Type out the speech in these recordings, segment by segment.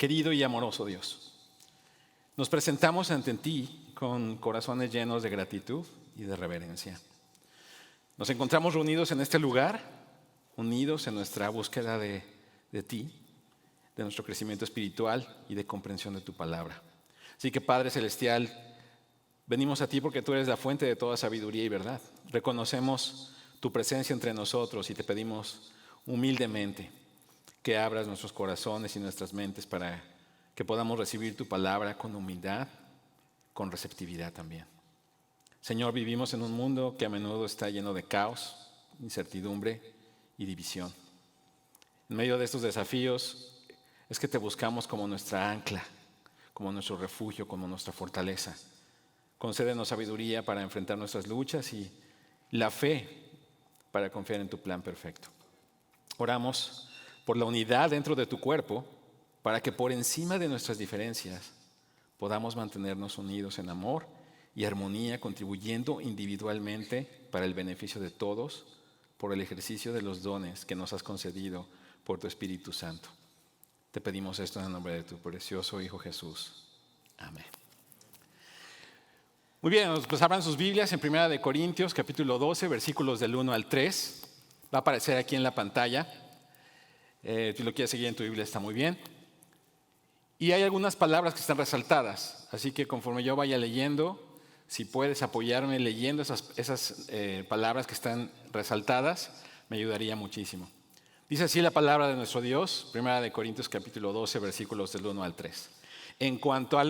Querido y amoroso Dios, nos presentamos ante ti con corazones llenos de gratitud y de reverencia. Nos encontramos reunidos en este lugar, unidos en nuestra búsqueda de ti, de nuestro crecimiento espiritual y de comprensión de tu palabra. Así que, Padre Celestial, venimos a ti porque tú eres la fuente de toda sabiduría y verdad. Reconocemos tu presencia entre nosotros y te pedimos humildemente que abras nuestros corazones y nuestras mentes para que podamos recibir tu palabra con humildad, con receptividad también. Señor, vivimos en un mundo que a menudo está lleno de caos, incertidumbre y división. En medio de estos desafíos es que te buscamos como nuestra ancla, como nuestro refugio, como nuestra fortaleza. Concédenos sabiduría para enfrentar nuestras luchas y la fe para confiar en tu plan perfecto. Oramos por la unidad dentro de tu cuerpo, para que por encima de nuestras diferencias podamos mantenernos unidos en amor y armonía, contribuyendo individualmente para el beneficio de todos por el ejercicio de los dones que nos has concedido por tu Espíritu Santo. Te pedimos esto en el nombre de tu precioso Hijo Jesús. Amén. Muy bien, pues abran sus Biblias en 1 Corintios, capítulo 12, versículos del 1 al 3. Va a aparecer aquí en la pantalla. Si lo quieres seguir en tu Biblia está muy bien. Y hay algunas palabras que están resaltadas, así que conforme yo vaya leyendo, si puedes apoyarme leyendo esas palabras que están resaltadas, me ayudaría muchísimo. Dice así la palabra de nuestro Dios, 1 Corintios capítulo 12, versículos del 1 al 3. En cuanto a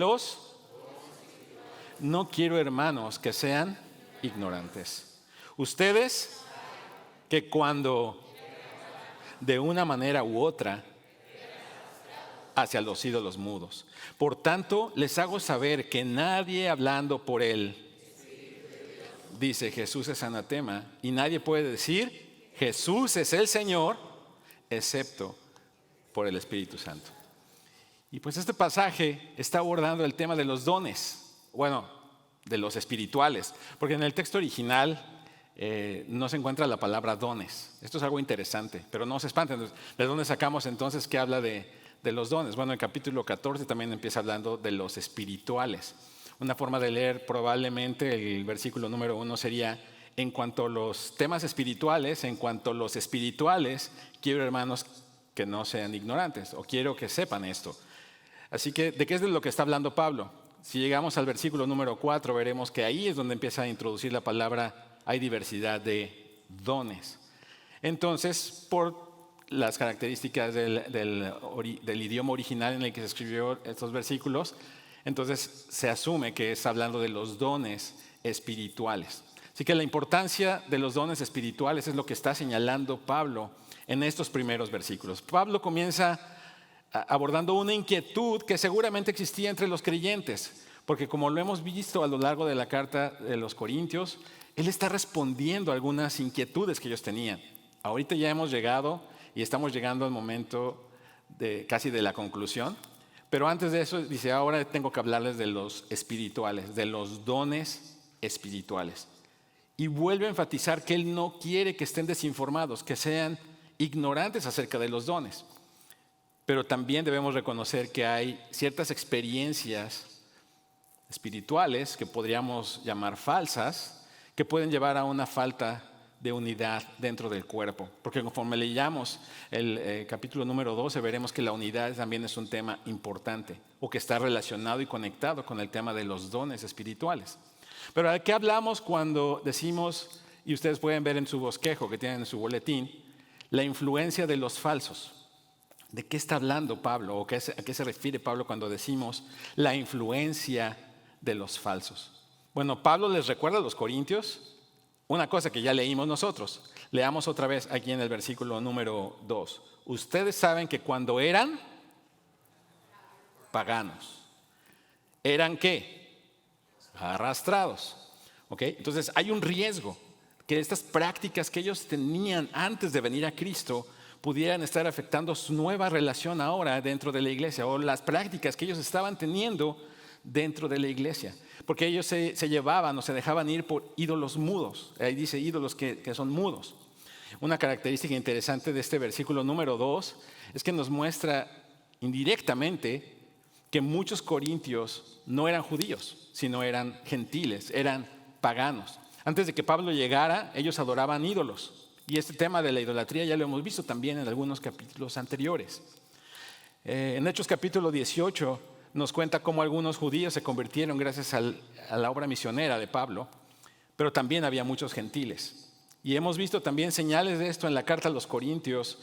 no quiero, hermanos, que sean ignorantes. Ustedes que cuando de una manera u otra hacia los ídolos mudos. Por tanto, les hago saber que nadie hablando por él dice Jesús es anatema, y nadie puede decir Jesús es el Señor, excepto por el Espíritu Santo. Y pues este pasaje está abordando el tema de los dones, bueno, de los espirituales, porque en el texto original no se encuentra la palabra dones. Esto es algo interesante, pero no se espanten. ¿De dónde sacamos entonces que habla de los dones? Bueno, el capítulo 14 también empieza hablando de los espirituales. Una forma de leer probablemente el versículo número 1 sería: en cuanto a los temas espirituales, en cuanto a los espirituales, quiero, hermanos, que no sean ignorantes, o quiero que sepan esto. Así que, ¿de qué es de lo que está hablando Pablo? Si llegamos al versículo número 4, veremos que ahí es donde empieza a introducir la palabra hay diversidad de dones. Entonces, por las características del idioma original en el que se escribió estos versículos, entonces se asume que está hablando de los dones espirituales. Así que la importancia de los dones espirituales es lo que está señalando Pablo en estos primeros versículos. Pablo comienza abordando una inquietud que seguramente existía entre los creyentes, porque como lo hemos visto a lo largo de la carta de los Corintios, él está respondiendo a algunas inquietudes que ellos tenían. Ahorita ya hemos llegado y estamos llegando al momento casi de la conclusión, pero antes de eso dice: ahora tengo que hablarles de los espirituales, de los dones espirituales. Y vuelve a enfatizar que él no quiere que estén desinformados, que sean ignorantes acerca de los dones. Pero también debemos reconocer que hay ciertas experiencias espirituales que podríamos llamar falsas, que pueden llevar a una falta de unidad dentro del cuerpo. Porque conforme leamos el capítulo número 12, veremos que la unidad también es un tema importante, o que está relacionado y conectado con el tema de los dones espirituales. Pero ¿de qué hablamos cuando decimos, y ustedes pueden ver en su bosquejo que tienen en su boletín, la influencia de los falsos? ¿De qué está hablando Pablo? ¿O a qué se refiere Pablo cuando decimos la influencia de los falsos? Bueno, Pablo les recuerda a los corintios una cosa que ya leímos nosotros. Leamos otra vez aquí en el versículo número 2. Ustedes saben que cuando eran paganos, ¿eran qué? Arrastrados. ¿Ok? Entonces hay un riesgo que estas prácticas que ellos tenían antes de venir a Cristo pudieran estar afectando su nueva relación ahora dentro de la iglesia, o las prácticas que ellos estaban teniendo dentro de la iglesia, porque ellos se llevaban o se dejaban ir por ídolos mudos. Ahí dice ídolos que son mudos. Una característica interesante de este versículo número 2 es que nos muestra indirectamente, que muchos corintios no eran judíos, sino eran gentiles, eran paganos. Antes de que Pablo llegara, ellos adoraban ídolos. Y este tema de la idolatría ya lo hemos visto también en algunos capítulos anteriores. En Hechos capítulo 18 nos cuenta cómo algunos judíos se convirtieron gracias a la obra misionera de Pablo, pero también había muchos gentiles. Y hemos visto también señales de esto en la carta a los Corintios,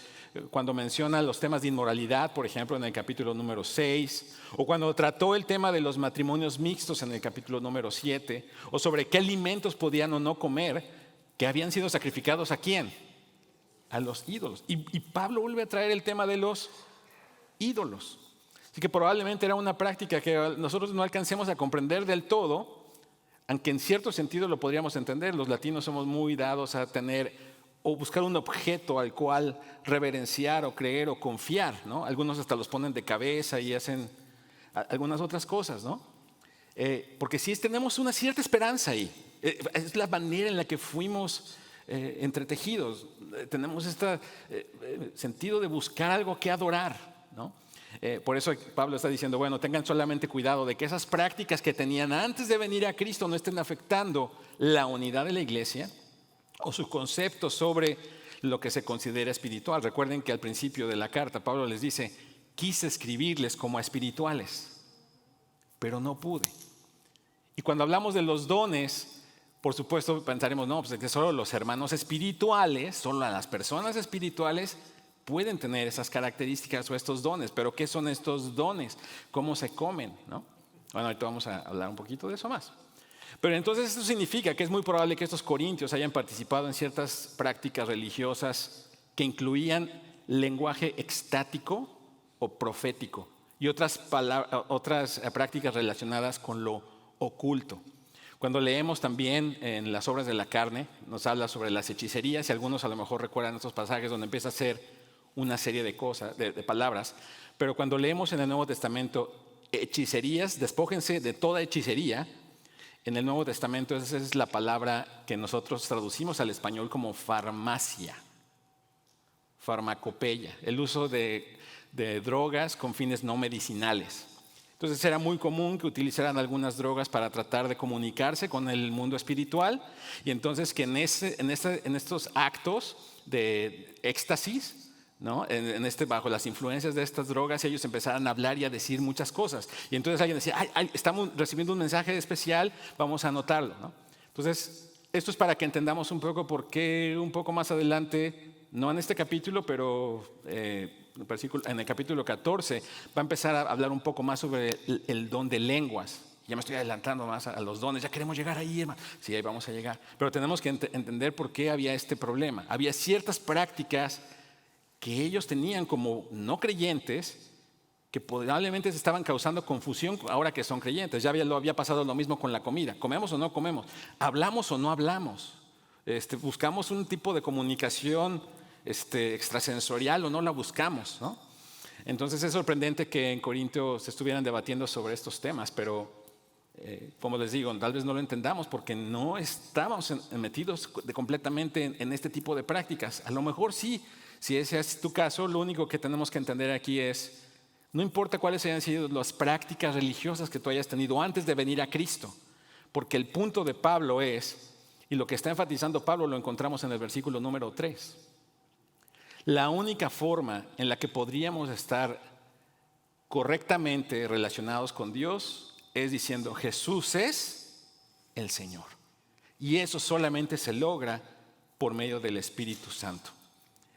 cuando menciona los temas de inmoralidad, por ejemplo, en el capítulo número 6, o cuando trató el tema de los matrimonios mixtos en el capítulo número 7, o sobre qué alimentos podían o no comer, que habían sido sacrificados ¿a quién? A los ídolos. Y Pablo vuelve a traer el tema de los ídolos. Así que probablemente era una práctica que nosotros no alcancemos a comprender del todo, aunque en cierto sentido lo podríamos entender. Los latinos somos muy dados a tener o buscar un objeto al cual reverenciar o creer o confiar, ¿no? Algunos hasta los ponen de cabeza y hacen algunas otras cosas, ¿no? Porque sí tenemos una cierta esperanza ahí. Es la manera en la que fuimos entretejidos. Tenemos este sentido de buscar algo que adorar, ¿no? Por eso Pablo está diciendo, bueno, tengan solamente cuidado de que esas prácticas que tenían antes de venir a Cristo no estén afectando la unidad de la iglesia o su concepto sobre lo que se considera espiritual. Recuerden que al principio de la carta Pablo les dice, quise escribirles como a espirituales, pero no pude. Y cuando hablamos de los dones, por supuesto pensaremos, no, pues que solo los hermanos espirituales, solo las personas espirituales pueden tener esas características o estos dones. Pero ¿qué son estos dones? ¿Cómo se comen? ¿No? Bueno, ahorita vamos a hablar un poquito de eso más. Pero entonces esto significa que es muy probable que estos corintios hayan participado en ciertas prácticas religiosas que incluían lenguaje extático o profético y otras prácticas relacionadas con lo oculto. Cuando leemos también en las obras de la carne, nos habla sobre las hechicerías, y algunos a lo mejor recuerdan estos pasajes donde empieza a ser una serie de cosas, de palabras. Pero cuando leemos en el Nuevo Testamento hechicerías, despójense de toda hechicería. En el Nuevo Testamento esa es la palabra que nosotros traducimos al español como farmacia, farmacopeia, el uso de drogas con fines no medicinales. Entonces era muy común que utilizaran algunas drogas para tratar de comunicarse con el mundo espiritual, y entonces que en estos actos de éxtasis, ¿no? Bajo las influencias de estas drogas, ellos empezaron a hablar y a decir muchas cosas. Y entonces alguien decía, estamos recibiendo un mensaje especial, vamos a anotarlo, ¿no? Entonces, esto es para que entendamos un poco por qué un poco más adelante, no en este capítulo, pero en el capítulo 14, va a empezar a hablar un poco más sobre el don de lenguas. Ya me estoy adelantando más a los dones, ya queremos llegar ahí, hermano. Sí, ahí vamos a llegar. Pero tenemos que entender por qué había este problema. Había ciertas prácticas que ellos tenían como no creyentes, que probablemente se estaban causando confusión ahora que son creyentes. Ya lo había pasado lo mismo con la comida. ¿Comemos o no comemos? ¿Hablamos o no hablamos? ¿Buscamos un tipo de comunicación extrasensorial o no la buscamos, ¿no? Entonces es sorprendente que en Corinto se estuvieran debatiendo sobre estos temas, pero como les digo, tal vez no lo entendamos porque no estábamos metidos completamente en este tipo de prácticas. A lo mejor sí. Si ese es tu caso, lo único que tenemos que entender aquí es, no importa cuáles hayan sido las prácticas religiosas que tú hayas tenido antes de venir a Cristo, porque el punto de Pablo es, y lo que está enfatizando Pablo lo encontramos en el versículo número 3, la única forma en la que podríamos estar correctamente relacionados con Dios es diciendo, Jesús es el Señor. Y eso solamente se logra por medio del Espíritu Santo.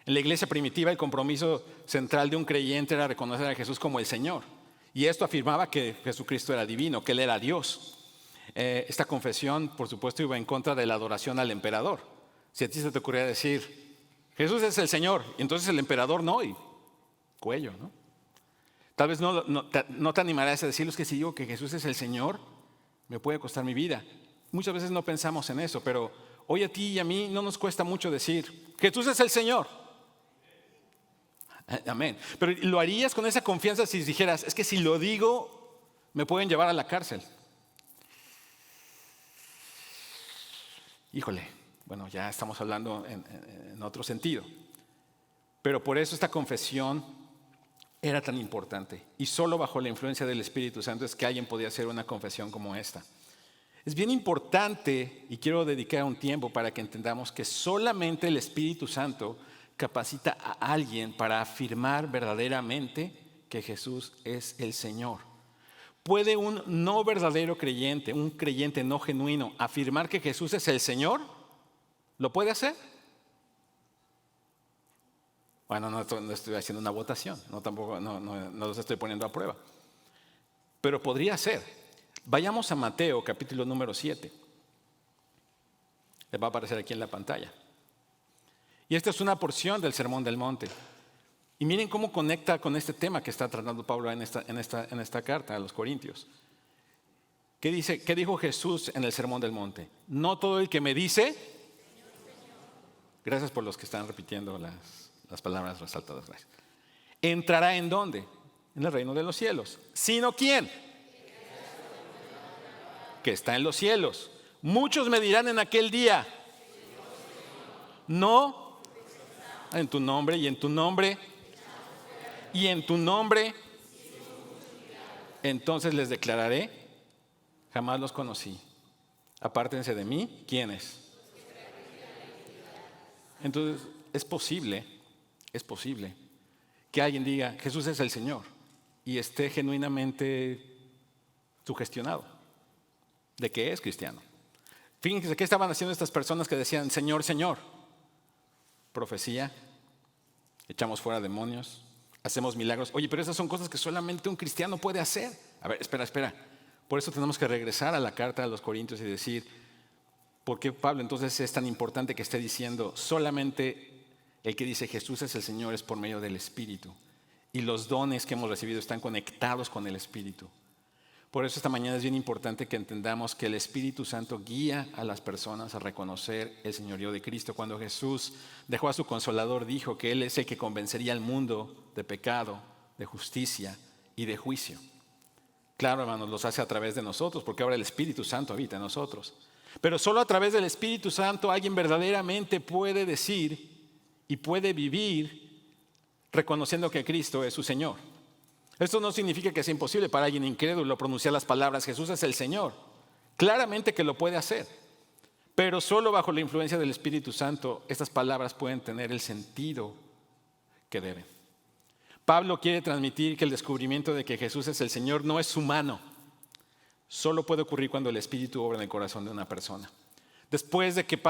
En la iglesia primitiva el compromiso central de un creyente era reconocer a Jesús como el Señor. Y esto afirmaba que Jesucristo era divino, que Él era Dios. Esta confesión, por supuesto, iba en contra de la adoración al emperador. Si a ti se te ocurría decir, Jesús es el Señor, y entonces el emperador no, y cuello, ¿no? Tal vez no te animarás a decirles que si digo que Jesús es el Señor, me puede costar mi vida. Muchas veces no pensamos en eso, pero hoy a ti y a mí no nos cuesta mucho decir, Jesús es el Señor. Amén. Pero lo harías con esa confianza si dijeras, es que si lo digo, me pueden llevar a la cárcel. Híjole, bueno, ya estamos hablando en otro sentido. Pero por eso esta confesión era tan importante. Y solo bajo la influencia del Espíritu Santo es que alguien podía hacer una confesión como esta. Es bien importante, y quiero dedicar un tiempo para que entendamos que solamente el Espíritu Santo capacita a alguien para afirmar verdaderamente que Jesús es el Señor. ¿Puede un no verdadero creyente, un creyente no genuino, afirmar que Jesús es el Señor? ¿Lo puede hacer? Bueno, no estoy haciendo una votación, no los estoy poniendo a prueba. Pero podría ser. Vayamos a Mateo, capítulo número 7. Les va a aparecer aquí en la pantalla. Y esta es una porción del Sermón del Monte. Y miren cómo conecta con este tema que está tratando Pablo en esta carta a los Corintios. ¿Qué dijo Jesús en el Sermón del Monte? No todo el que me dice. Gracias por los que están repitiendo las palabras resaltadas. Gracias. ¿Entrará en dónde? En el reino de los cielos. ¿Sino quién? Que está en los cielos. Muchos me dirán en aquel día. No, en tu nombre y en tu nombre. Y en tu nombre. Entonces les declararé, jamás los conocí. Apártense de mí. ¿Quiénes? Entonces es posible que alguien diga, Jesús es el Señor, y esté genuinamente sugestionado de que es cristiano. Fíjense qué estaban haciendo estas personas que decían, Señor, Señor. Profecía, echamos fuera demonios, hacemos milagros. Oye, pero esas son cosas que solamente un cristiano puede hacer. A ver, espera. Por eso tenemos que regresar a la carta de los Corintios y decir, ¿por qué Pablo entonces es tan importante que esté diciendo solamente el que dice Jesús es el Señor es por medio del Espíritu? Y los dones que hemos recibido están conectados con el Espíritu. Por eso esta mañana es bien importante que entendamos que el Espíritu Santo guía a las personas a reconocer el señorío de Cristo. Cuando Jesús dejó a su Consolador, dijo que Él es el que convencería al mundo de pecado, de justicia y de juicio. Claro, hermanos, los hace a través de nosotros, porque ahora el Espíritu Santo habita en nosotros. Pero solo a través del Espíritu Santo alguien verdaderamente puede decir y puede vivir reconociendo que Cristo es su Señor. Esto no significa que sea imposible para alguien incrédulo pronunciar las palabras Jesús es el Señor. Claramente que lo puede hacer, pero solo bajo la influencia del Espíritu Santo estas palabras pueden tener el sentido que deben. Pablo quiere transmitir que el descubrimiento de que Jesús es el Señor no es humano. Solo puede ocurrir cuando el Espíritu obra en el corazón de una persona. Después de que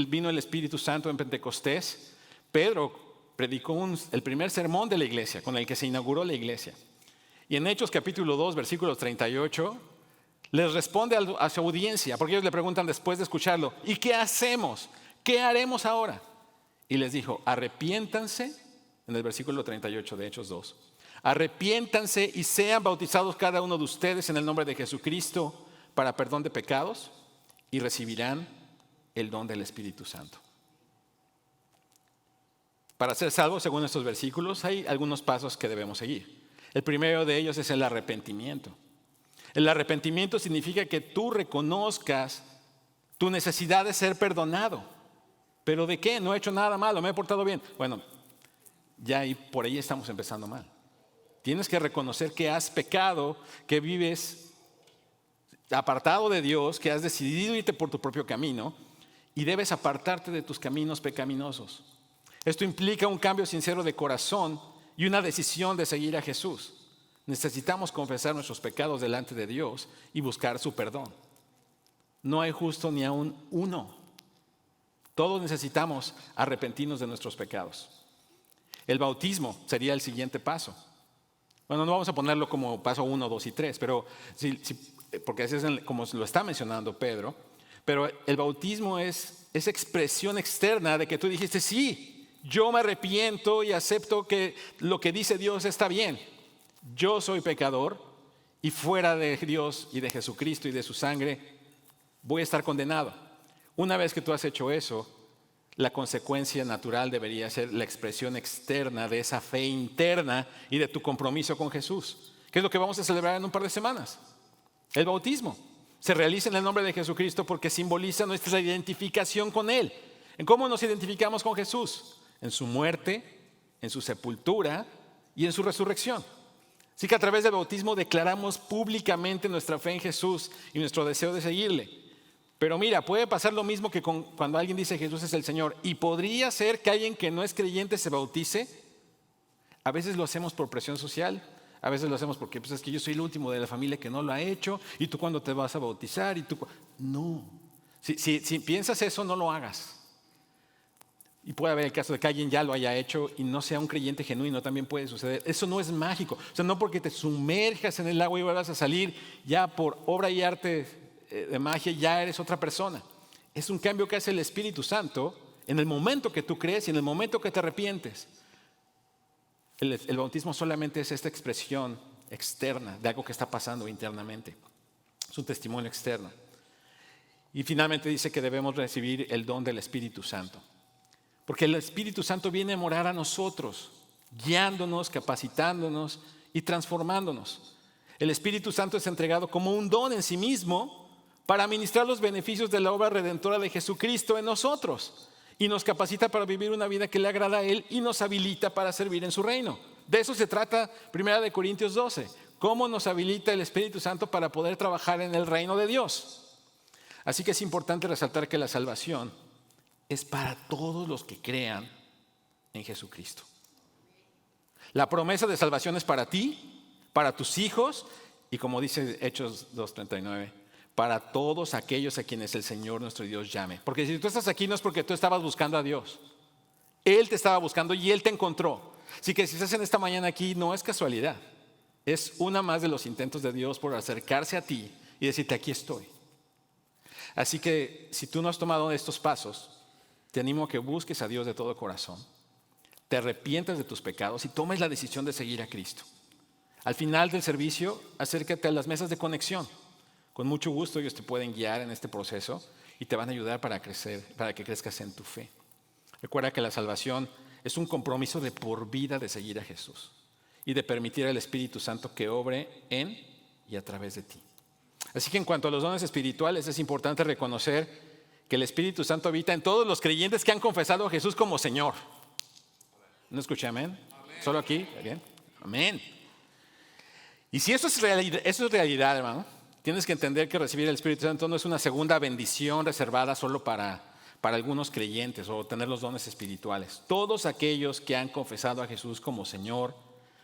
vino el Espíritu Santo en Pentecostés, Pedro predicó el primer sermón de la iglesia, con el que se inauguró la iglesia. Y en Hechos capítulo 2, versículos 38, les responde a su audiencia, porque ellos le preguntan después de escucharlo, ¿y qué hacemos? ¿Qué haremos ahora? Y les dijo, arrepiéntanse, en el versículo 38 de Hechos 2, arrepiéntanse y sean bautizados cada uno de ustedes en el nombre de Jesucristo para perdón de pecados y recibirán el don del Espíritu Santo. Para ser salvos, según estos versículos, hay algunos pasos que debemos seguir. El primero de ellos es el arrepentimiento. El arrepentimiento significa que tú reconozcas tu necesidad de ser perdonado. ¿Pero de qué? No he hecho nada malo, me he portado bien. Bueno, ya por ahí estamos empezando mal. Tienes que reconocer que has pecado, que vives apartado de Dios, que has decidido irte por tu propio camino y debes apartarte de tus caminos pecaminosos. Esto implica un cambio sincero de corazón y una decisión de seguir a Jesús. Necesitamos confesar nuestros pecados delante de Dios y buscar su perdón. No hay justo ni aún uno. Todos necesitamos arrepentirnos de nuestros pecados. El bautismo sería el siguiente paso. Bueno, no vamos a ponerlo como paso 1, 2 y 3, pero porque así es como lo está mencionando Pedro. Pero el bautismo es esa expresión externa de que tú dijiste, sí, yo me arrepiento y acepto que lo que dice Dios está bien. Yo soy pecador y fuera de Dios y de Jesucristo y de su sangre voy a estar condenado. Una vez que tú has hecho eso, la consecuencia natural debería ser la expresión externa de esa fe interna y de tu compromiso con Jesús, que es lo que vamos a celebrar en un par de semanas. El bautismo se realiza en el nombre de Jesucristo porque simboliza nuestra identificación con Él. ¿En cómo nos identificamos con Jesús? En su muerte, en su sepultura y en su resurrección. Así que a través del bautismo declaramos públicamente nuestra fe en Jesús y nuestro deseo de seguirle. Pero mira, puede pasar lo mismo que cuando alguien dice Jesús es el Señor. Y podría ser que alguien que no es creyente se bautice. A veces lo hacemos por presión social. A veces lo hacemos porque pues, es que yo soy el último de la familia que no lo ha hecho. ¿Y tú cuándo te vas a bautizar? No. Si piensas eso, no lo hagas. Y puede haber el caso de que alguien ya lo haya hecho y no sea un creyente genuino, también puede suceder. Eso no es mágico. O sea, no porque te sumerjas en el agua y vas a salir, ya por obra y arte de magia, ya eres otra persona. Es un cambio que hace el Espíritu Santo en el momento que tú crees y en el momento que te arrepientes. El bautismo solamente es esta expresión externa de algo que está pasando internamente. Es un testimonio externo. Y finalmente dice que debemos recibir el don del Espíritu Santo. Porque el Espíritu Santo viene a morar a nosotros, guiándonos, capacitándonos y transformándonos. El Espíritu Santo es entregado como un don en sí mismo para administrar los beneficios de la obra redentora de Jesucristo en nosotros. Y nos capacita para vivir una vida que le agrada a Él y nos habilita para servir en su reino. De eso se trata 1 Corintios 12. ¿Cómo nos habilita el Espíritu Santo para poder trabajar en el reino de Dios? Así que es importante resaltar que la salvación es para todos los que crean en Jesucristo. La promesa de salvación es para ti, para tus hijos y como dice Hechos 2:39, para todos aquellos a quienes el Señor nuestro Dios llame. Porque si tú estás aquí no es porque tú estabas buscando a Dios. Él te estaba buscando y Él te encontró. Así que si estás en esta mañana aquí no es casualidad. Es una más de los intentos de Dios por acercarse a ti y decirte aquí estoy. Así que si tú no has tomado estos pasos, te animo a que busques a Dios de todo corazón, te arrepientas de tus pecados y tomes la decisión de seguir a Cristo. Al final del servicio, acércate a las mesas de conexión. Con mucho gusto ellos te pueden guiar en este proceso y te van a ayudar para crecer, para que crezcas en tu fe. Recuerda que la salvación es un compromiso de por vida de seguir a Jesús y de permitir al Espíritu Santo que obre en y a través de ti. Así que en cuanto a los dones espirituales, es importante reconocer que el Espíritu Santo habita en todos los creyentes que han confesado a Jesús como Señor. ¿No escuché amén? ¿Amén? ¿Solo aquí? ¿Bien? Amén. Y si eso es realidad, hermano, tienes que entender que recibir el Espíritu Santo no es una segunda bendición reservada solo para algunos creyentes o tener los dones espirituales. Todos aquellos que han confesado a Jesús como Señor,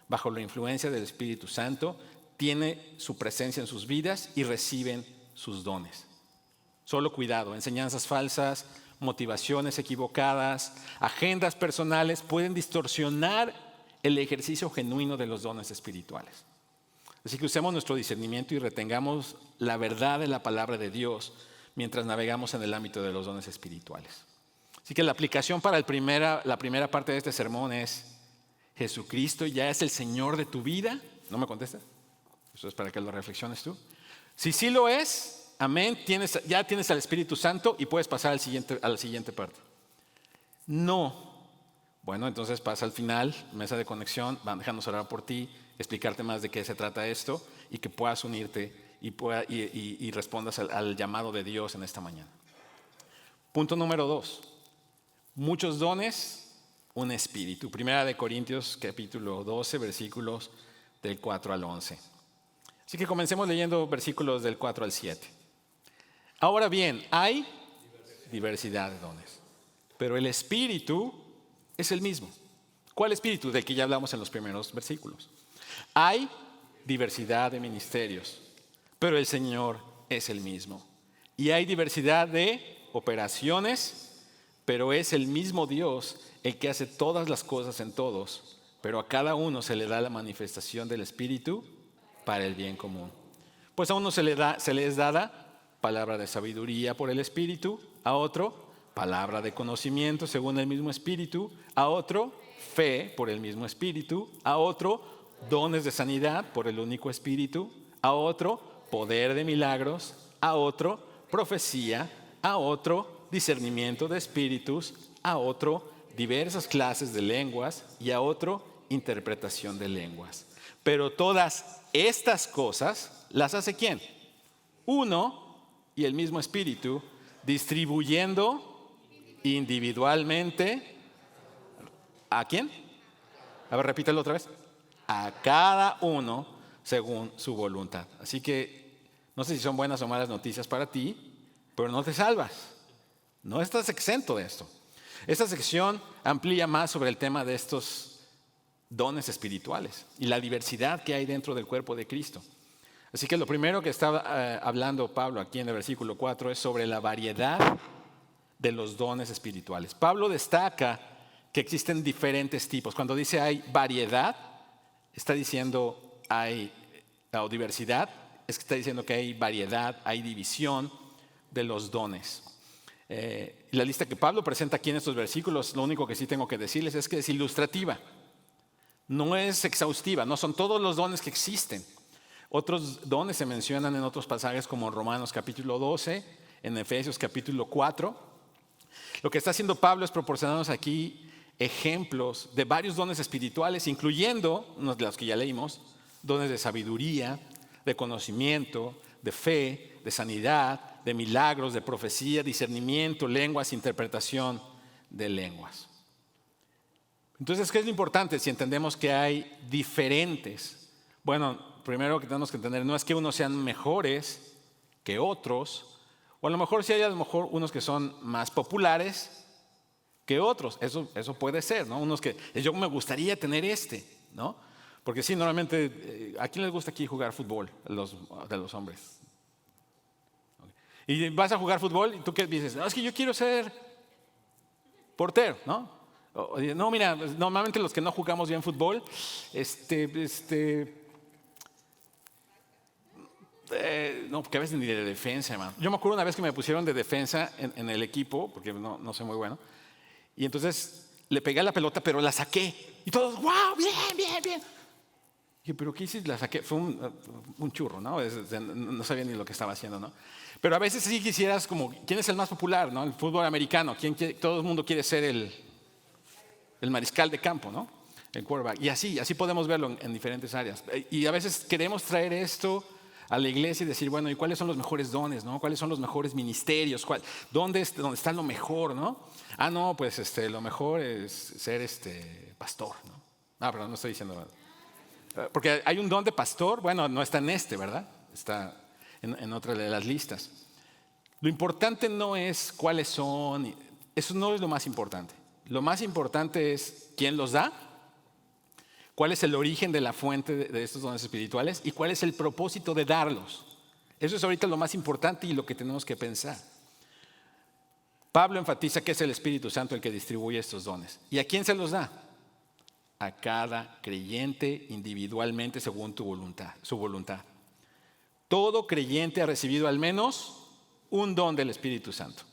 bajo la influencia del Espíritu Santo, tienen su presencia en sus vidas y reciben sus dones. Solo cuidado, enseñanzas falsas, motivaciones equivocadas, agendas personales pueden distorsionar el ejercicio genuino de los dones espirituales. Así que usemos nuestro discernimiento y retengamos la verdad de la palabra de Dios mientras navegamos en el ámbito de los dones espirituales. Así que la aplicación para la primera parte de este sermón es: Jesucristo ya es el Señor de tu vida. ¿No me contestas? Eso es para que lo reflexiones tú. Si sí lo es, amén, ya tienes al Espíritu Santo y puedes pasar a la siguiente parte. No. Bueno, entonces pasa al final, mesa de conexión, déjanos orar por ti, explicarte más de qué se trata esto y que puedas unirte y respondas al llamado de Dios en esta mañana. Punto número 2. Muchos dones, un espíritu. 1 Corintios capítulo 12, versículos del 4 al 11. Así que comencemos leyendo versículos del 4 al 7. Ahora bien, hay diversidad de dones, pero el Espíritu es el mismo. ¿Cuál Espíritu? Del que ya hablamos en los primeros versículos. Hay diversidad de ministerios, pero el Señor es el mismo. Y hay diversidad de operaciones, pero es el mismo Dios el que hace todas las cosas en todos, pero a cada uno se le da la manifestación del Espíritu para el bien común. Pues a uno se le es dada palabra de sabiduría por el Espíritu, a otro palabra de conocimiento según el mismo Espíritu, a otro fe por el mismo Espíritu, a otro dones de sanidad por el único Espíritu, a otro poder de milagros, a otro profecía, a otro discernimiento de espíritus, a otro diversas clases de lenguas y a otro interpretación de lenguas. Pero todas estas cosas las hace ¿quién? Uno y el mismo Espíritu, distribuyendo individualmente. ¿A quién? A ver, repítelo otra vez. a cada uno según su voluntad. Así que no sé si son buenas o malas noticias para ti, pero no te salvas. No estás exento de esto. Esta sección amplía más sobre el tema de estos dones espirituales y la diversidad que hay dentro del cuerpo de Cristo. Así que lo primero que está hablando Pablo aquí en el versículo 4 es sobre la variedad de los dones espirituales. Pablo destaca que existen diferentes tipos. Cuando dice hay variedad, está diciendo hay o diversidad, es que está diciendo que hay variedad, hay división de los dones. La lista que Pablo presenta aquí en estos versículos, lo único que sí tengo que decirles es que es ilustrativa. No es exhaustiva, no son todos los dones que existen. Otros dones se mencionan en otros pasajes como en Romanos capítulo 12, en Efesios capítulo 4. Lo que está haciendo Pablo es proporcionarnos aquí ejemplos de varios dones espirituales, incluyendo unos de los que ya leímos, dones de sabiduría, de conocimiento, de fe, de sanidad, de milagros, de profecía, discernimiento, lenguas, interpretación de lenguas. Entonces, ¿qué es lo importante si entendemos que hay diferentes? Bueno, primero que tenemos que entender, no es que unos sean mejores que otros, o a lo mejor sí hay a lo mejor unos que son más populares que otros. Eso puede ser, ¿no? Unos que yo me gustaría tener ¿no? Porque sí, normalmente, ¿a quién les gusta aquí jugar fútbol? De los hombres. Y vas a jugar fútbol y tú qué dices, no, es que yo quiero ser portero, ¿no? No, mira, normalmente los que no jugamos bien fútbol, no, porque a veces ni de defensa, hermano. Yo me acuerdo una vez que me pusieron de defensa en el equipo, porque no soy muy bueno, y entonces le pegué a la pelota, pero la saqué. Y todos, wow, bien, bien, bien. Y dije, ¿pero qué hiciste? La saqué. Fue un churro, ¿no? No sabía ni lo que estaba haciendo, ¿no? Pero a veces sí quisieras como, ¿quién es el más popular, no? El fútbol americano. Todo el mundo quiere ser el mariscal de campo, ¿no? El quarterback. Y así podemos verlo en diferentes áreas. Y a veces queremos traer esto a la iglesia y decir, bueno, ¿y cuáles son los mejores dones, no? ¿Cuáles son los mejores ministerios? ¿Dónde está lo mejor, no? No, pues lo mejor es ser pastor, ¿no? Pero no estoy diciendo. Porque hay un don de pastor, bueno, no está en ¿verdad? Está en otra de las listas. Lo importante no es cuáles son, eso no es lo más importante. Lo más importante es quién los da, cuál es el origen de la fuente de estos dones espirituales y cuál es el propósito de darlos. Eso es ahorita lo más importante y lo que tenemos que pensar. Pablo enfatiza que es el Espíritu Santo el que distribuye estos dones. ¿Y a quién se los da? A cada creyente individualmente según su voluntad. Todo creyente ha recibido al menos un don del Espíritu Santo.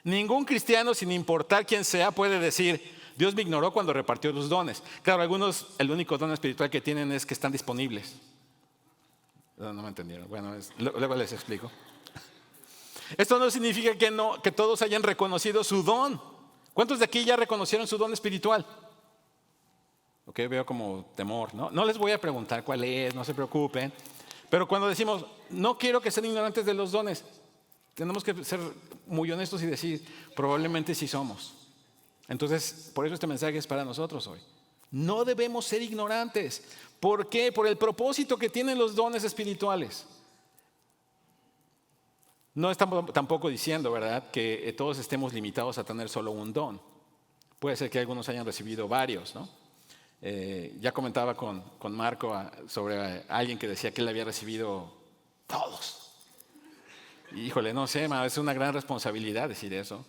Ningún cristiano, sin importar quién sea, puede decir, Dios me ignoró cuando repartió los dones. Claro, algunos, el único don espiritual que tienen es que están disponibles. No me entendieron. Bueno, luego les explico. Esto no significa que todos hayan reconocido su don. ¿Cuántos de aquí ya reconocieron su don espiritual? Ok, veo como temor, ¿no? No les voy a preguntar cuál es, no se preocupen. Pero cuando decimos, no quiero que sean ignorantes de los dones, tenemos que ser muy honestos y decir, probablemente sí somos. Entonces, por eso este mensaje es para nosotros hoy. No debemos ser ignorantes. ¿Por qué? Por el propósito que tienen los dones espirituales. No estamos tampoco diciendo, ¿verdad?, que todos estemos limitados a tener solo un don. Puede ser que algunos hayan recibido varios, ¿no? Ya comentaba con Marco sobre alguien que decía que él había recibido todos. Y, híjole, no sé, es una gran responsabilidad decir eso.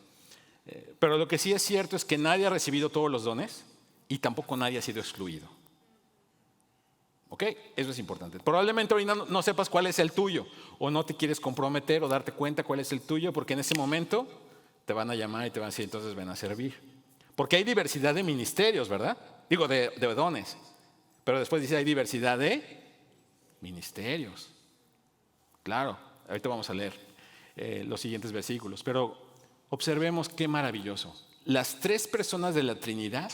Pero lo que sí es cierto es que nadie ha recibido todos los dones y tampoco nadie ha sido excluido. ¿Ok? Eso es importante. Probablemente ahorita no sepas cuál es el tuyo o no te quieres comprometer o darte cuenta cuál es el tuyo porque en ese momento te van a llamar y te van a decir, entonces ven a servir. Porque hay diversidad de ministerios, ¿verdad? Digo, de dones. Pero después dice, hay diversidad de ministerios. Claro, ahorita vamos a leer los siguientes versículos. Pero observemos qué maravilloso. Las tres personas de la Trinidad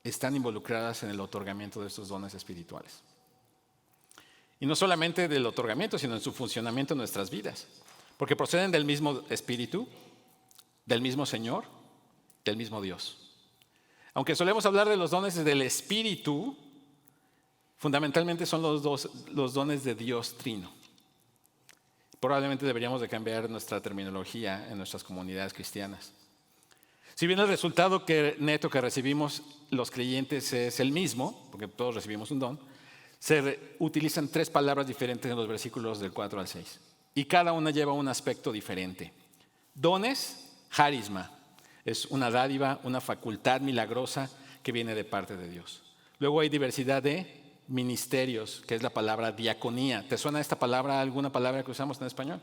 están involucradas en el otorgamiento de estos dones espirituales. Y no solamente del otorgamiento, sino en su funcionamiento en nuestras vidas. Porque proceden del mismo Espíritu, del mismo Señor, del mismo Dios. Aunque solemos hablar de los dones del Espíritu, Fundamentalmente son los dones de Dios Trino. Probablemente deberíamos de cambiar nuestra terminología en nuestras comunidades cristianas. Si bien el resultado neto que recibimos los creyentes es el mismo, porque todos recibimos un don, se utilizan 3 palabras diferentes en los versículos del 4 al 6. Y cada una lleva un aspecto diferente. Dones, charisma, es una dádiva, una facultad milagrosa que viene de parte de Dios. Luego hay diversidad de ministerios, que es la palabra diaconía. ¿Te suena esta palabra, alguna palabra que usamos en español?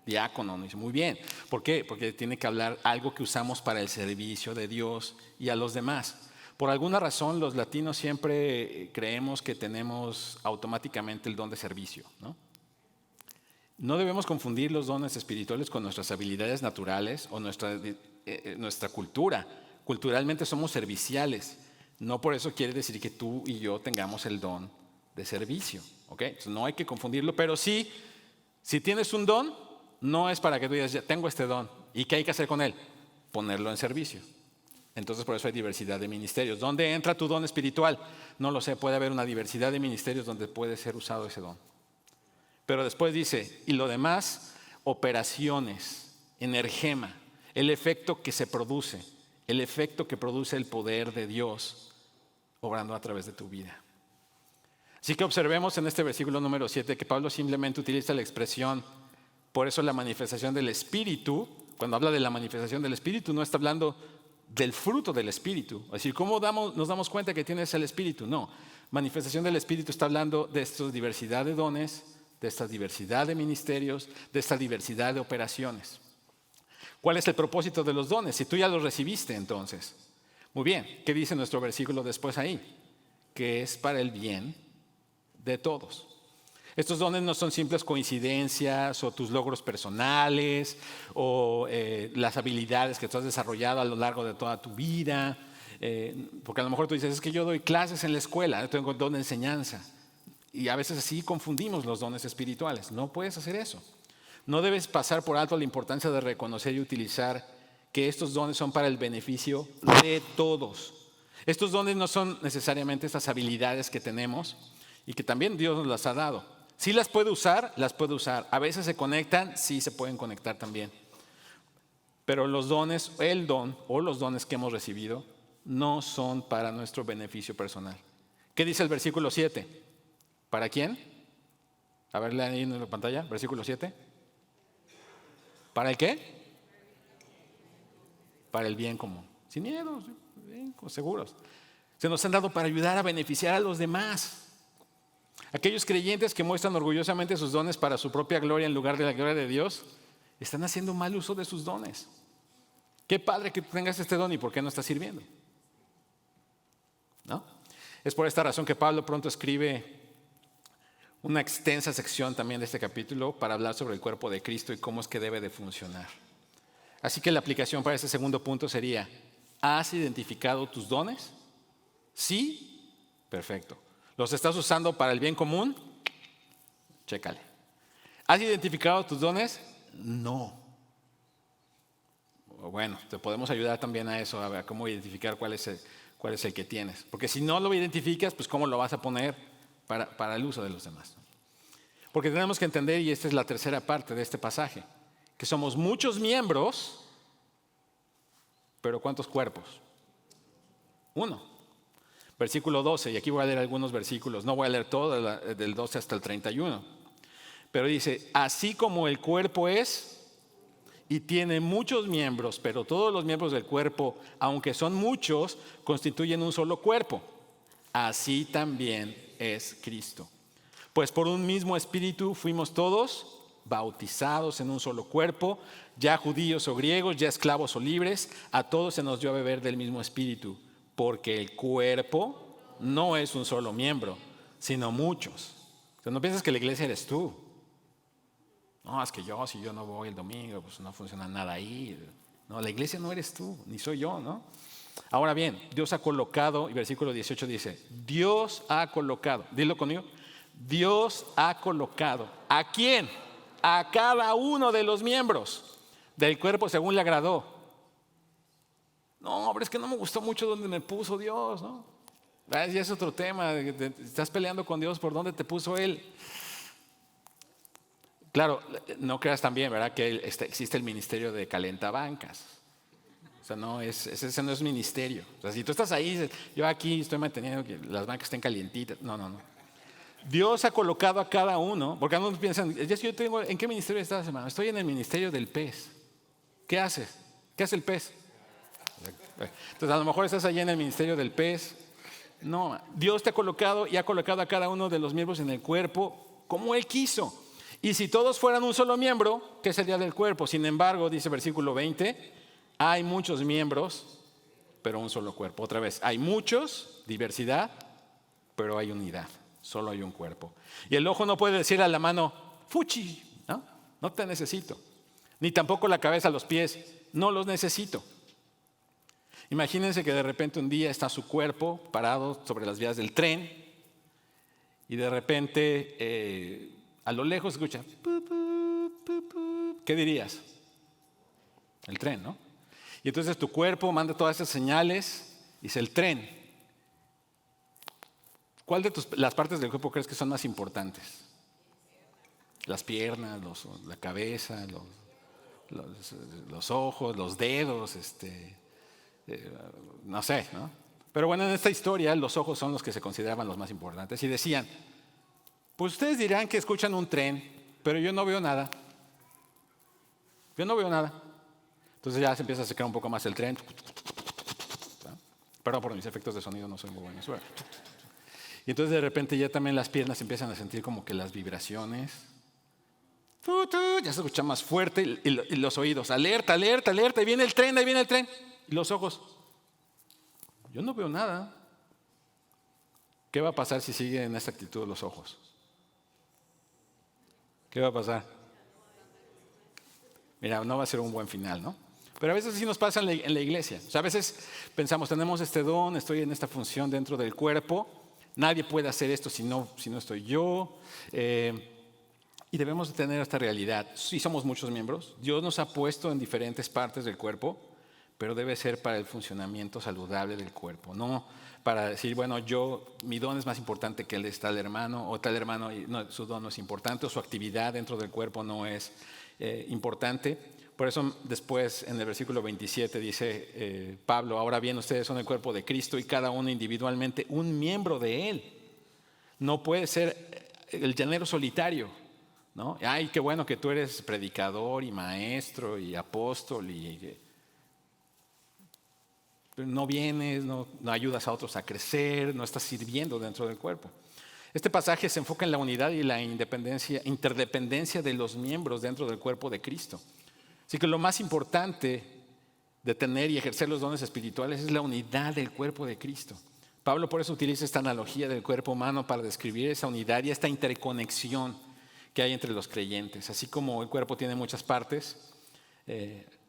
Diácono, ¿no? Dice, muy bien. ¿Por qué? Porque tiene que hablar algo que usamos para el servicio de Dios y a los demás. Por alguna razón, los latinos siempre creemos que tenemos automáticamente el don de servicio, ¿no? No debemos confundir los dones espirituales con nuestras habilidades naturales o nuestra cultura. Culturalmente somos serviciales. No por eso quiere decir que tú y yo tengamos el don de servicio, ¿ok? Entonces, no hay que confundirlo, pero sí, si tienes un don, no es para que tú digas, ya tengo este don. ¿Y qué hay que hacer con él? Ponerlo en servicio. Entonces, por eso hay diversidad de ministerios. ¿Dónde entra tu don espiritual? No lo sé, puede haber una diversidad de ministerios donde puede ser usado ese don. Pero después dice, y lo demás, operaciones, energema, el efecto que se produce, el efecto que produce el poder de Dios obrando a través de tu vida. Así que observemos en este versículo número 7 que Pablo simplemente utiliza la expresión, por eso la manifestación del Espíritu. Cuando habla de la manifestación del Espíritu, no está hablando del fruto del Espíritu. Es decir, ¿cómo nos damos cuenta que tienes el Espíritu? No, manifestación del Espíritu está hablando de esta diversidad de dones, de esta diversidad de ministerios, de esta diversidad de operaciones. ¿Cuál es el propósito de los dones? Si tú ya los recibiste, entonces. Muy bien, ¿qué dice nuestro versículo después ahí? Que es para el bien de todos. Estos dones no son simples coincidencias o tus logros personales o las habilidades que tú has desarrollado a lo largo de toda tu vida. Porque a lo mejor tú dices, es que yo doy clases en la escuela, yo tengo don de enseñanza. Y a veces así confundimos los dones espirituales. No puedes hacer eso. No debes pasar por alto la importancia de reconocer y utilizar que estos dones son para el beneficio de todos. Estos dones no son necesariamente estas habilidades que tenemos y que también Dios nos las ha dado. Sí las puede usar, las puede usar. A veces se conectan, sí se pueden conectar también. Pero los dones, el don o los dones que hemos recibido no son para nuestro beneficio personal. ¿Qué dice el versículo 7? ¿Para quién? A ver, ahí en la pantalla, versículo 7. ¿Para el qué? Para el bien común. Sin miedo, seguros. Se nos han dado para ayudar a beneficiar a los demás. Aquellos creyentes que muestran orgullosamente sus dones para su propia gloria en lugar de la gloria de Dios, están haciendo mal uso de sus dones. Qué padre que tengas este don y por qué no estás sirviendo. ¿No? Es por esta razón que Pablo pronto escribe una extensa sección también de este capítulo para hablar sobre el cuerpo de Cristo y cómo es que debe de funcionar. Así que la aplicación para este segundo punto sería, ¿has identificado tus dones? Sí, perfecto. ¿Los estás usando para el bien común? Chécale. ¿Has identificado tus dones? No. Bueno, te podemos ayudar también a eso, a ver cómo identificar cuál es el que tienes. Porque si no lo identificas, pues cómo lo vas a poner para el uso de los demás. Porque tenemos que entender, y esta es la tercera parte de este pasaje, que somos muchos miembros, pero ¿cuántos cuerpos? Uno. Versículo 12, y aquí voy a leer algunos versículos, no voy a leer todo, del 12 hasta el 31. Pero dice, así como el cuerpo es y tiene muchos miembros, pero todos los miembros del cuerpo, aunque son muchos, constituyen un solo cuerpo. Así también es Cristo. Pues por un mismo espíritu fuimos todos bautizados en un solo cuerpo, ya judíos o griegos, ya esclavos o libres, a todos se nos dio a beber del mismo espíritu, porque el cuerpo no es un solo miembro, sino muchos. Entonces, no pienses que la iglesia eres tú. No, es que si yo no voy el domingo, pues no funciona nada ahí. No, la iglesia no eres tú, ni soy yo, ¿no? Ahora bien, Dios ha colocado, y versículo 18 dice, Dios ha colocado, dilo conmigo, Dios ha colocado, ¿a quién? A cada uno de los miembros del cuerpo según le agradó. No, hombre, es que no me gustó mucho donde me puso Dios, ¿no? Ya es otro tema. Estás peleando con Dios por dónde te puso Él. Claro, no creas también, ¿verdad? Que existe el ministerio de calentabancas. O sea, ese no es ministerio. O sea, si tú estás ahí, yo aquí estoy manteniendo que las bancas estén calientitas. No. Dios ha colocado a cada uno, porque algunos piensan, ¿en qué ministerio estás, hermano? Estoy en el ministerio del pez. ¿Qué haces? ¿Qué hace el pez? Entonces, a lo mejor estás allí en el ministerio del pez. No, Dios te ha colocado y ha colocado a cada uno de los miembros en el cuerpo como Él quiso. Y si todos fueran un solo miembro, ¿qué sería del cuerpo? Sin embargo, dice versículo 20, hay muchos miembros, pero un solo cuerpo. Otra vez, hay muchos, diversidad, pero hay unidad. Solo hay un cuerpo. Y el ojo no puede decir a la mano, fuchi, no te necesito. Ni tampoco la cabeza, los pies, no los necesito. Imagínense que de repente un día está su cuerpo parado sobre las vías del tren y de repente a lo lejos escucha, pu, pu, pu, pu. ¿Qué dirías? El tren, ¿no? Y entonces tu cuerpo manda todas esas señales, dice el tren. ¿Cuál de las partes del cuerpo crees que son más importantes? Las piernas, la cabeza, los ojos, los dedos, no sé, ¿no? Pero bueno, en esta historia los ojos son los que se consideraban los más importantes y decían, pues ustedes dirán que escuchan un tren, pero yo no veo nada. Yo no veo nada. Entonces ya se empieza a acercar un poco más el tren. Perdón por mis efectos de sonido, no soy muy bueno. Y entonces de repente ya también las piernas empiezan a sentir como que las vibraciones. Ya se escucha más fuerte y los oídos, alerta, alerta, alerta, ahí viene el tren, ahí viene el tren. Y los ojos, yo no veo nada. ¿Qué va a pasar si siguen en esta actitud los ojos? ¿Qué va a pasar? Mira, no va a ser un buen final, ¿no? Pero a veces sí nos pasa en la iglesia. O sea, a veces pensamos, tenemos este don, estoy en esta función dentro del cuerpo, nadie puede hacer esto si no estoy yo. Y debemos de tener esta realidad. Sí somos muchos miembros, Dios nos ha puesto en diferentes partes del cuerpo, pero debe ser para el funcionamiento saludable del cuerpo, no para decir, bueno, mi don es más importante que el de tal hermano, o tal hermano, no, su don no es importante, o su actividad dentro del cuerpo no es importante. Por eso después en el versículo 27 dice Pablo, ahora bien ustedes son el cuerpo de Cristo y cada uno individualmente un miembro de Él. No puede ser el llanero solitario, ¿no? Ay, qué bueno que tú eres predicador y maestro y apóstol no vienes, no ayudas a otros a crecer, no estás sirviendo dentro del cuerpo. Este pasaje se enfoca en la unidad y la interdependencia de los miembros dentro del cuerpo de Cristo. Así que lo más importante de tener y ejercer los dones espirituales es la unidad del cuerpo de Cristo. Pablo por eso utiliza esta analogía del cuerpo humano para describir esa unidad y esta interconexión que hay entre los creyentes. Así como el cuerpo tiene muchas partes,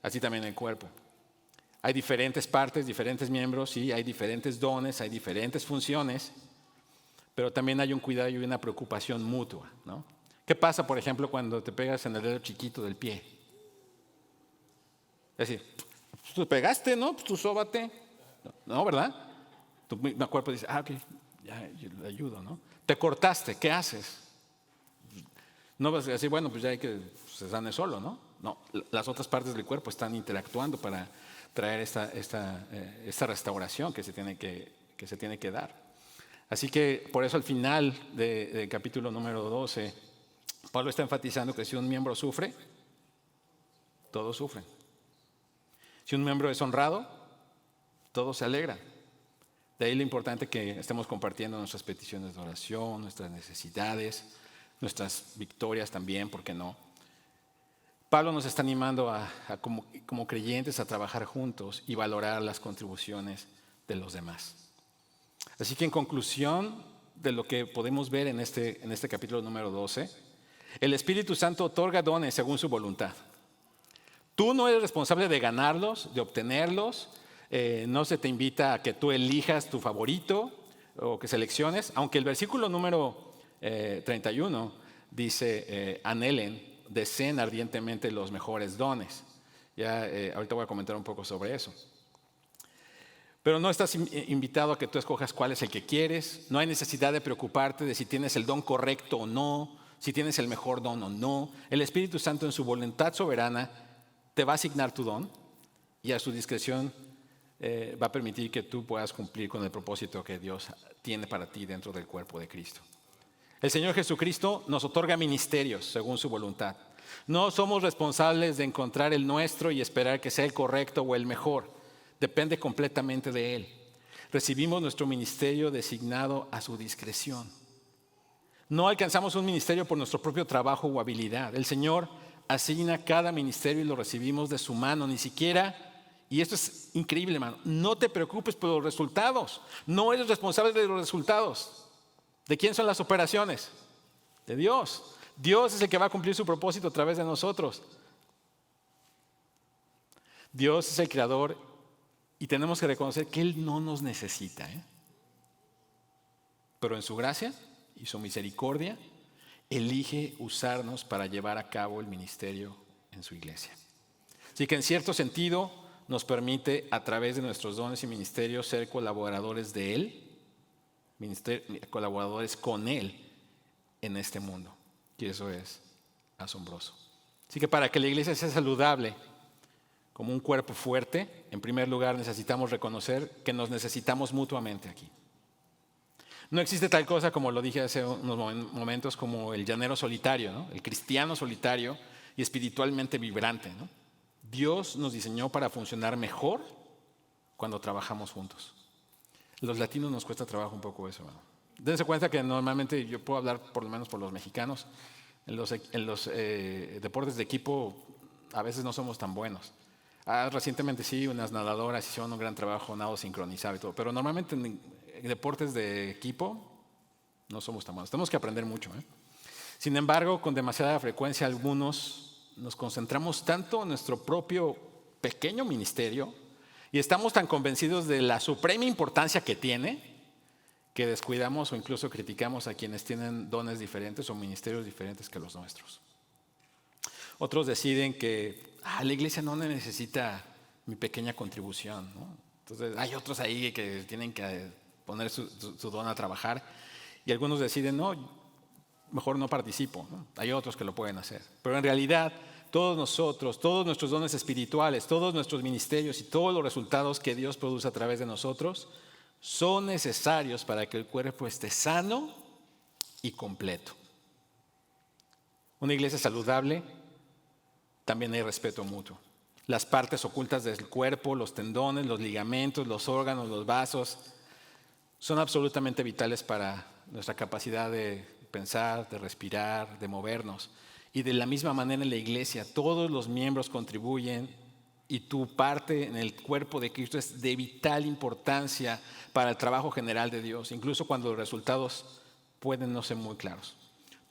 así también el cuerpo. Hay diferentes partes, diferentes miembros, sí, hay diferentes dones, hay diferentes funciones, pero también hay un cuidado y una preocupación mutua, ¿no? ¿Qué pasa, por ejemplo, cuando te pegas en el dedo chiquito del pie? Es decir, tú pegaste, ¿no? Pues tú sóbate. No, ¿verdad? Tu cuerpo dice, ok, ya yo le ayudo, ¿no? Te cortaste, ¿qué haces? No vas a decir, bueno, pues ya hay que se sane solo, ¿no? No, las otras partes del cuerpo están interactuando para traer esta restauración que se tiene que dar. Así que por eso al final del capítulo número 12, Pablo está enfatizando que si un miembro sufre, todos sufren. Si un miembro es honrado, todos se alegran. De ahí lo importante que estemos compartiendo nuestras peticiones de oración, nuestras necesidades, nuestras victorias también, ¿por qué no? Pablo nos está animando como creyentes a trabajar juntos y valorar las contribuciones de los demás. Así que en conclusión de lo que podemos ver en este capítulo número 12, el Espíritu Santo otorga dones según su voluntad. Tú no eres responsable de ganarlos, de obtenerlos. No se te invita a que tú elijas tu favorito o que selecciones, aunque el versículo número 31 dice, anhelen, deseen ardientemente los mejores dones. Ya ahorita voy a comentar un poco sobre eso. Pero no estás invitado a que tú escojas cuál es el que quieres. No hay necesidad de preocuparte de si tienes el don correcto o no, si tienes el mejor don o no. El Espíritu Santo en su voluntad soberana te va a asignar tu don y a su discreción va a permitir que tú puedas cumplir con el propósito que Dios tiene para ti dentro del cuerpo de Cristo. El Señor Jesucristo nos otorga ministerios según su voluntad. No somos responsables de encontrar el nuestro y esperar que sea el correcto o el mejor. Depende completamente de Él. Recibimos nuestro ministerio designado a su discreción. No alcanzamos un ministerio por nuestro propio trabajo o habilidad. El Señor asigna cada ministerio y lo recibimos de su mano. Ni siquiera, y esto es increíble, hermano, no te preocupes por los resultados. No eres responsable de los resultados. ¿De quién son las operaciones? De Dios. Dios es el que va a cumplir su propósito a través de nosotros. Dios es el creador y tenemos que reconocer que Él no nos necesita. Pero en su gracia y su misericordia, elige usarnos para llevar a cabo el ministerio en su iglesia. Así que en cierto sentido nos permite a través de nuestros dones y ministerios ser colaboradores de Él, colaboradores con Él en este mundo. Y eso es asombroso. Así que para que la iglesia sea saludable como un cuerpo fuerte, en primer lugar necesitamos reconocer que nos necesitamos mutuamente aquí. No existe tal cosa, como lo dije hace unos momentos, como el llanero solitario, ¿no? El cristiano solitario y espiritualmente vibrante, ¿no? Dios nos diseñó para funcionar mejor cuando trabajamos juntos. Los latinos nos cuesta trabajo un poco eso, ¿no? Dense cuenta que normalmente, yo puedo hablar por lo menos por los mexicanos, en los deportes de equipo a veces no somos tan buenos. Recientemente sí, unas nadadoras hicieron un gran trabajo, nado sincronizado y todo, pero normalmente en deportes de equipo no somos tan buenos. Tenemos que aprender mucho. Sin embargo, con demasiada frecuencia algunos nos concentramos tanto en nuestro propio pequeño ministerio y estamos tan convencidos de la suprema importancia que tiene que descuidamos o incluso criticamos a quienes tienen dones diferentes o ministerios diferentes que los nuestros. Otros deciden que la iglesia no necesita mi pequeña contribución, ¿no? Entonces hay otros ahí que tienen que poner su don a trabajar y algunos deciden, no, mejor no participo, ¿no? Hay otros que lo pueden hacer. Pero en realidad todos nosotros, todos nuestros dones espirituales, todos nuestros ministerios y todos los resultados que Dios produce a través de nosotros son necesarios para que el cuerpo esté sano y completo. Una iglesia saludable, también hay respeto mutuo. Las partes ocultas del cuerpo, los tendones, los ligamentos, los órganos, los vasos, son absolutamente vitales para nuestra capacidad de pensar, de respirar, de movernos. Y de la misma manera en la iglesia, todos los miembros contribuyen y tu parte en el cuerpo de Cristo es de vital importancia para el trabajo general de Dios, incluso cuando los resultados pueden no ser muy claros.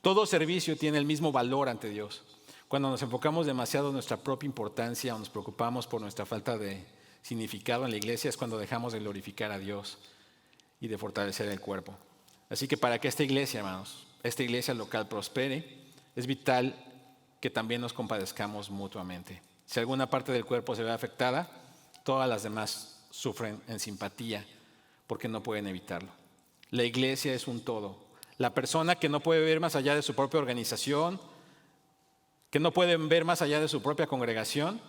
Todo servicio tiene el mismo valor ante Dios. Cuando nos enfocamos demasiado en nuestra propia importancia o nos preocupamos por nuestra falta de significado en la iglesia es cuando dejamos de glorificar a Dios y de fortalecer el cuerpo. Así que para que esta iglesia, hermanos, esta iglesia local prospere, es vital que también nos compadezcamos mutuamente. Si alguna parte del cuerpo se ve afectada, todas las demás sufren en simpatía porque no pueden evitarlo. La iglesia es un todo. La persona que no puede ver más allá de su propia organización, que no puede ver más allá de su propia congregación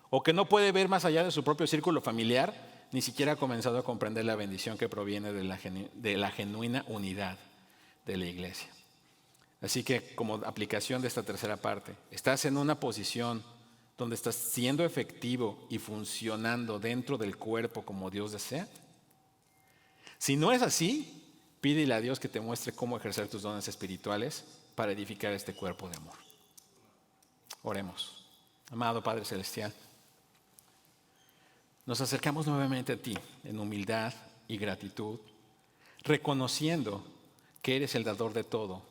o que no puede ver más allá de su propio círculo familiar, ni siquiera ha comenzado a comprender la bendición que proviene de la genuina unidad de la iglesia. Así que como aplicación de esta tercera parte, estás en una posición donde estás siendo efectivo y funcionando dentro del cuerpo como Dios desea. Si no es así, pídele a Dios que te muestre cómo ejercer tus dones espirituales para edificar este cuerpo de amor. Oremos. Amado Padre Celestial, nos acercamos nuevamente a ti en humildad y gratitud, reconociendo que eres el dador de todo,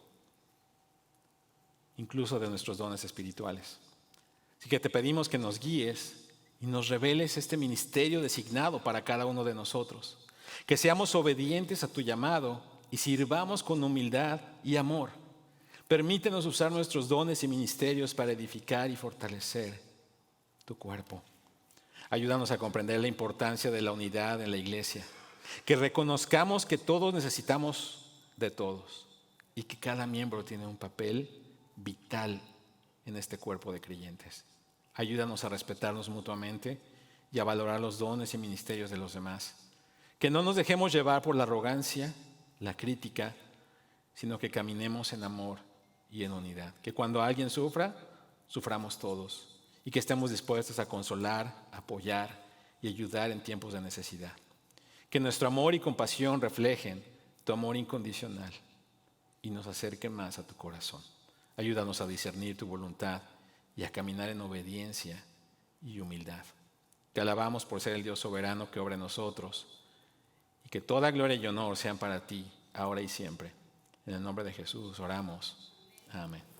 incluso de nuestros dones espirituales. Así que te pedimos que nos guíes y nos reveles este ministerio designado para cada uno de nosotros, que seamos obedientes a tu llamado y sirvamos con humildad y amor. Permítenos usar nuestros dones y ministerios para edificar y fortalecer tu cuerpo. Ayúdanos a comprender la importancia de la unidad en la iglesia, que reconozcamos que todos necesitamos de todos y que cada miembro tiene un papel vital en este cuerpo de creyentes. Ayúdanos a respetarnos mutuamente y a valorar los dones y ministerios de los demás. Que no nos dejemos llevar por la arrogancia, la crítica, sino que caminemos en amor y en unidad. Que cuando alguien sufra, suframos todos. Y que estemos dispuestos a consolar, apoyar y ayudar en tiempos de necesidad. Que nuestro amor y compasión reflejen tu amor incondicional y nos acerquen más a tu corazón. Ayúdanos a discernir tu voluntad y a caminar en obediencia y humildad. Te alabamos por ser el Dios soberano que obra en nosotros y que toda gloria y honor sean para ti, ahora y siempre. En el nombre de Jesús oramos. Amén.